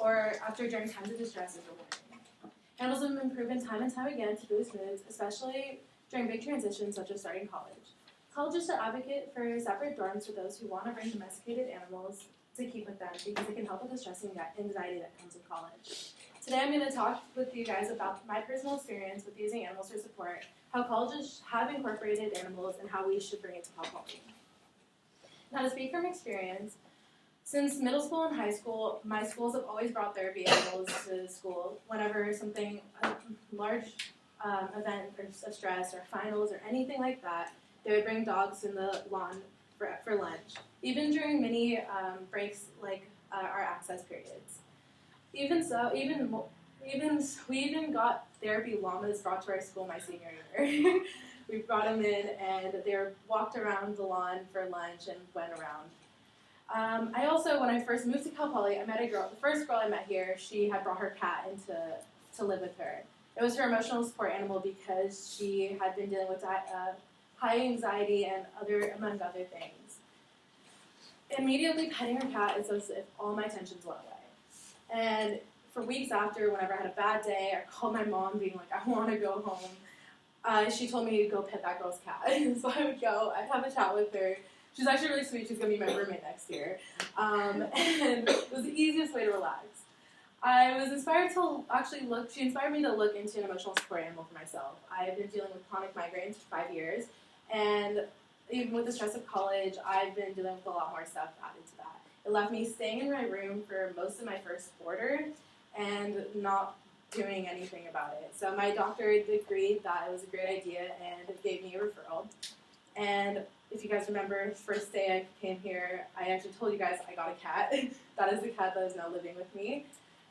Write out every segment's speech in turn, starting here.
or after during times of distress or worry. Animals have been proven time and time again to boost moods, especially during big transitions such as starting college. Colleges should advocate for separate dorms for those who want to bring domesticated animals to keep with them because it can help with the stress and anxiety that comes with college. Today I'm going to talk with you guys about my personal experience with using animals for support, how colleges have incorporated animals, and how we should bring it to Cal Poly. Now, to speak from experience, since middle school and high school, my schools have always brought therapy animals to school whenever something, a large event or a stress or finals or anything like that, they would bring dogs in the lawn for lunch, even during mini breaks like our access periods. We even got therapy llamas brought to our school my senior year. We brought them in, and they were walked around the lawn for lunch and went around. I also, when I first moved to Cal Poly, I met a girl. The first girl I met here, she had brought her cat in to live with her. It was her emotional support animal because she had been dealing with high anxiety and among other things. Immediately petting her cat is as if all my tensions went away. And for weeks after, whenever I had a bad day, I called my mom being like, I want to go home. She told me to go pet that girl's cat. So I would go, I'd have a chat with her. She's actually really sweet. She's going to be my roommate next year. And it was the easiest way to relax. I was inspired to she inspired me to look into an emotional support animal for myself. I've been dealing with chronic migraines for 5 years. And even with the stress of college, I've been dealing with a lot more stuff added to that. It left me staying in my room for most of my first quarter and not doing anything about it. So my doctor agreed that it was a great idea and gave me a referral. And if you guys remember, first day I came here, I actually told you guys I got a cat. That is the cat that is now living with me.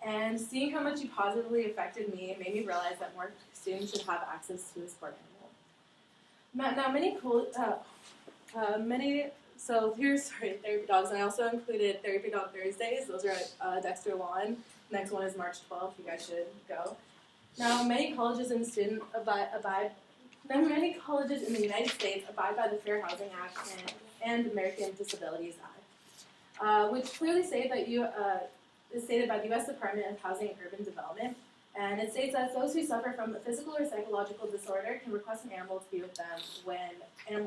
And seeing how much he positively affected me made me realize that more students should have access to a support animal. Now, so here's therapy dogs, and I also included Therapy Dog Thursdays. Those are at Dexter Lawn. Next one is March 12th. You guys should go. Now, many colleges in the United States abide by the Fair Housing Act and American Disabilities Act, which clearly say that is stated by the U.S. Department of Housing and Urban Development. And it states that those who suffer from a physical or psychological disorder can request an animal to be with them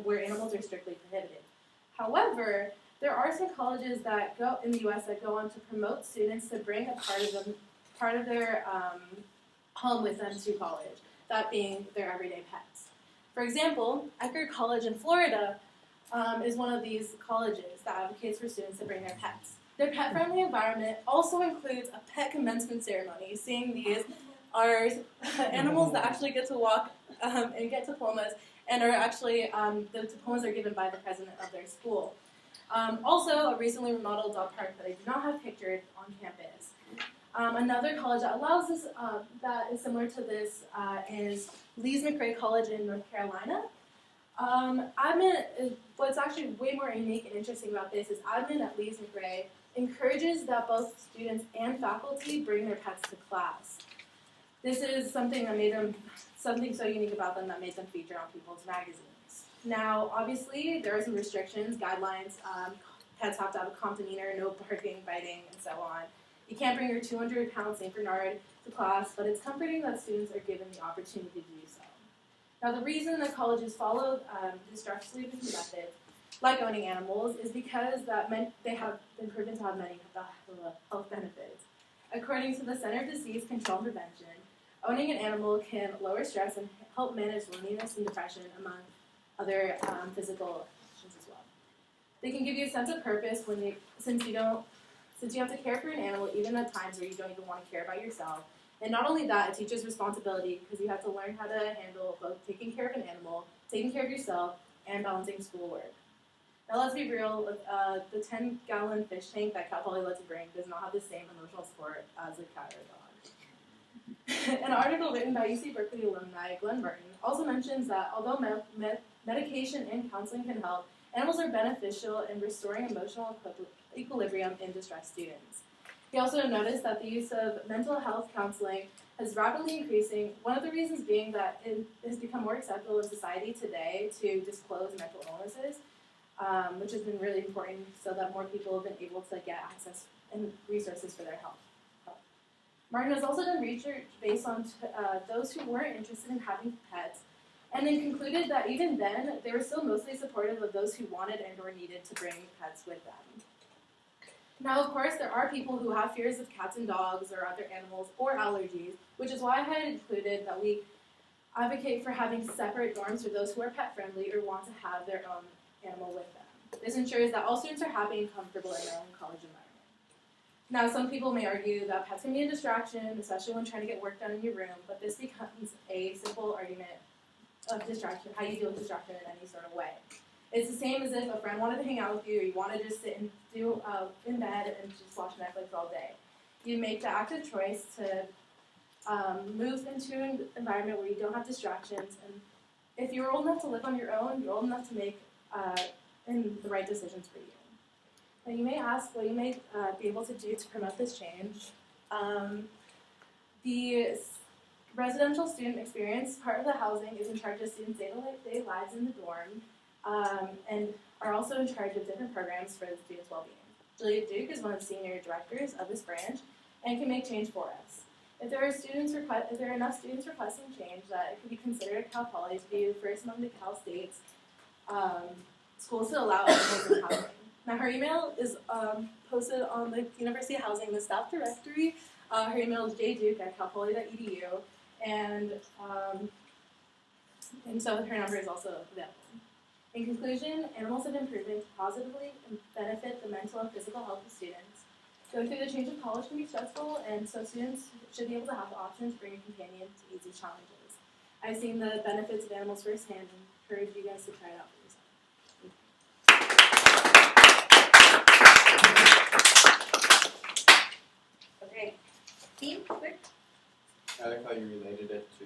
where animals are strictly prohibited. However, there are some colleges that go in the U.S. that go on to promote students to bring a part of their home with them to college, that being their everyday pets. For example, Eckerd College in Florida is one of these colleges that advocates for students to bring their pets. Their pet-friendly environment also includes a pet commencement ceremony. Seeing these are animals that actually get to walk and get diplomas, and are actually, the diplomas are given by the president of their school. Also, a recently remodeled dog park that I do not have pictured on campus. Another college that allows this, that is similar to this, is Lees-McRae College in North Carolina. What's actually way more unique and interesting about this is admin at Lees-McRae encourages that both students and faculty bring their pets to class. This is something so unique about them that made them feature on People's magazines. Now, obviously, there are some restrictions, guidelines. Pets have to have a calm demeanor, no barking, biting, and so on. You can't bring your 200-pound St. Bernard to class, but it's comforting that students are given the opportunity to do so. Now, the reason that colleges follow the stress relieving methods, like owning animals, is because they have been proven to have many health benefits. According to the Center of Disease Control and Prevention, owning an animal can lower stress and help manage loneliness and depression, among other physical conditions as well. They can give you a sense of purpose since you have to care for an animal even at times where you don't even want to care about yourself. And not only that, it teaches responsibility because you have to learn how to handle both taking care of an animal, taking care of yourself, and balancing schoolwork. Now let's be real, the 10-gallon fish tank that Cal Poly lets you bring does not have the same emotional support as a cat or a dog. An article written by UC Berkeley alumni Glenn Burton also mentions that although medication and counseling can help, animals are beneficial in restoring emotional equilibrium in distressed students. He also noticed that the use of mental health counseling is rapidly increasing, one of the reasons being that it has become more acceptable in society today to disclose mental illnesses, which has been really important so that more people have been able to get access and resources for their health. Martin has also done research based on those who weren't interested in having pets, and then concluded that even then, they were still mostly supportive of those who wanted and or needed to bring pets with them. Now, of course, there are people who have fears of cats and dogs or other animals or allergies, which is why I had included that we advocate for having separate dorms for those who are pet-friendly or want to have their own animal with them. This ensures that all students are happy and comfortable in their own college environment. Now, some people may argue that pets can be a distraction, especially when trying to get work done in your room, but this becomes a simple argument of distraction, how you deal with distraction in any sort of way. It's the same as if a friend wanted to hang out with you, or you wanted to just sit and do in bed and just watch Netflix all day. You make the active choice to move into an environment where you don't have distractions, and if you're old enough to live on your own, you're old enough to make the right decisions for you. Now you may ask what you may be able to do to promote this change. The residential student experience part of the housing is in charge of students' day-to-day lives in the dorm, and are also in charge of different programs for the students' well-being. Julia Duke is one of the senior directors of this branch and can make change for us. If there are enough students requesting change, that it could be considered at Cal Poly to be the first among the Cal States schools to allow animals in housing. Now her email is posted on the University of Housing, the staff directory. Her email is jduke@calpoly.edu, and so her number is also available. In conclusion, animals have been proven to positively benefit the mental and physical health of students. Going through the change of college can be stressful, and so students should be able to have the option to bring a companion to ease these challenges. I've seen the benefits of animals firsthand and encourage you guys to try it out for yourself. Okay, team, quick. I like how you related it to